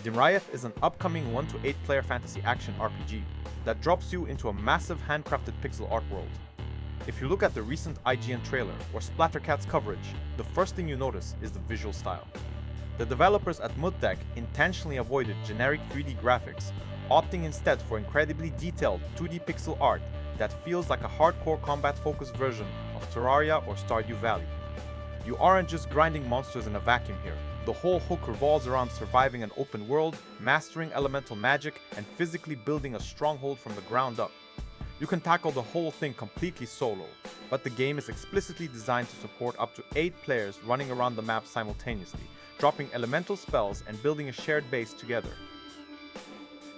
Dimraeth is an upcoming 1 to 8 player fantasy action RPG that drops you into a massive handcrafted pixel art world. If you look at the recent IGN trailer or Splattercat's coverage, the first thing you notice is the visual style. The developers at Mudtek intentionally avoided generic 3D graphics, opting instead for incredibly detailed 2D pixel art that feels like a hardcore combat-focused version of Terraria or Stardew Valley. You aren't just grinding monsters in a vacuum here. The whole hook revolves around surviving an open world, mastering elemental magic, and physically building a stronghold from the ground up. You can tackle the whole thing completely solo, but the game is explicitly designed to support up to 8 players running around the map simultaneously, dropping elemental spells and building a shared base together.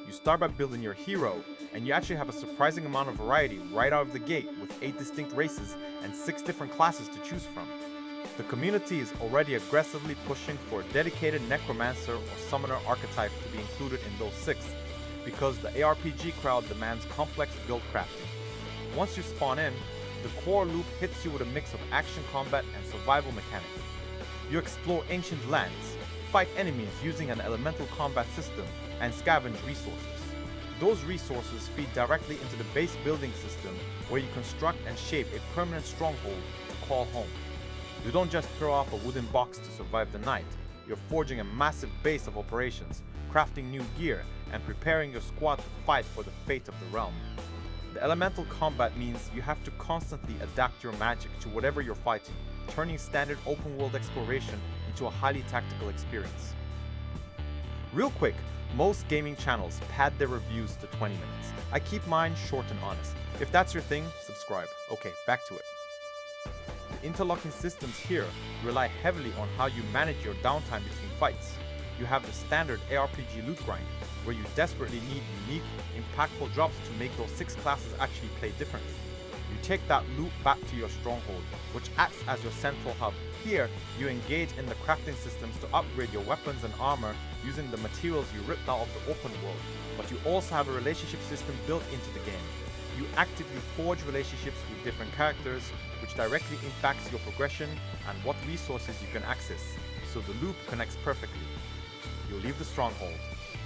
You start by building your hero, and you actually have a surprising amount of variety right out of the gate with 8 distinct races and 6 different classes to choose from. The community is already aggressively pushing for a dedicated necromancer or summoner archetype to be included in those 6, because the ARPG crowd demands complex build crafting. Once you spawn in, the core loop hits you with a mix of action combat and survival mechanics. You explore ancient lands, fight enemies using an elemental combat system, and scavenge resources. Those resources feed directly into the base building system where you construct and shape a permanent stronghold to call home. You don't just throw off a wooden box to survive the night, you're forging a massive base of operations, crafting new gear, and preparing your squad to fight for the fate of the realm. The elemental combat means you have to constantly adapt your magic to whatever you're fighting, turning standard open world exploration into a highly tactical experience. Real quick, most gaming channels pad their reviews to 20 minutes. I keep mine short and honest. If that's your thing, subscribe. Okay, back to it. The interlocking systems here rely heavily on how you manage your downtime between fights. You have the standard ARPG loot grind, where you desperately need unique, impactful drops to make those 6 classes actually play differently. You take that loot back to your stronghold, which acts as your central hub. Here, you engage in the crafting systems to upgrade your weapons and armor using the materials you ripped out of the open world, but you also have a relationship system built into the game. You actively forge relationships with different characters, which directly impacts your progression and what resources you can access, so the loop connects perfectly. You leave the stronghold,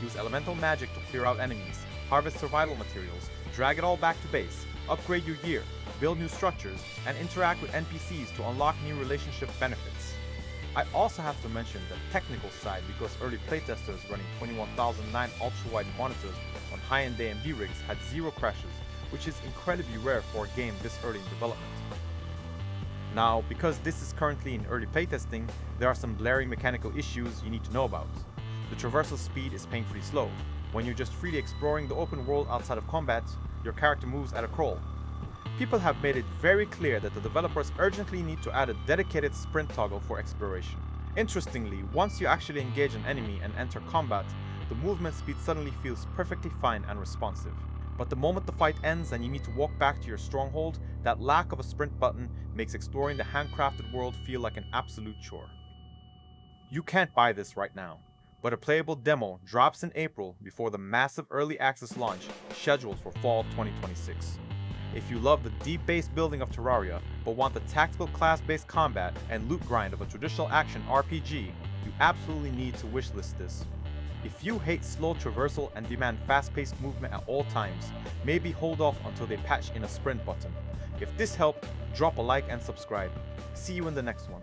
use elemental magic to clear out enemies, harvest survival materials, drag it all back to base, upgrade your gear, build new structures, and interact with NPCs to unlock new relationship benefits. I also have to mention the technical side because early playtesters running 21009 ultra-wide monitors on high-end AMD rigs had 0 crashes, which is incredibly rare for a game this early in development. Now, because this is currently in early playtesting, there are some glaring mechanical issues you need to know about. The traversal speed is painfully slow. When you're just freely exploring the open world outside of combat, your character moves at a crawl. People have made it very clear that the developers urgently need to add a dedicated sprint toggle for exploration. Interestingly, once you actually engage an enemy and enter combat, the movement speed suddenly feels perfectly fine and responsive. But the moment the fight ends and you need to walk back to your stronghold, that lack of a sprint button makes exploring the handcrafted world feel like an absolute chore. You can't buy this right now, but a playable demo drops in April before the massive early access launch scheduled for fall 2026. If you love the deep base building of Terraria, but want the tactical class-based combat and loot grind of a traditional action RPG, you absolutely need to wishlist this. If you hate slow traversal and demand fast-paced movement at all times, maybe hold off until they patch in a sprint button. If this helped, drop a like and subscribe. See you in the next one.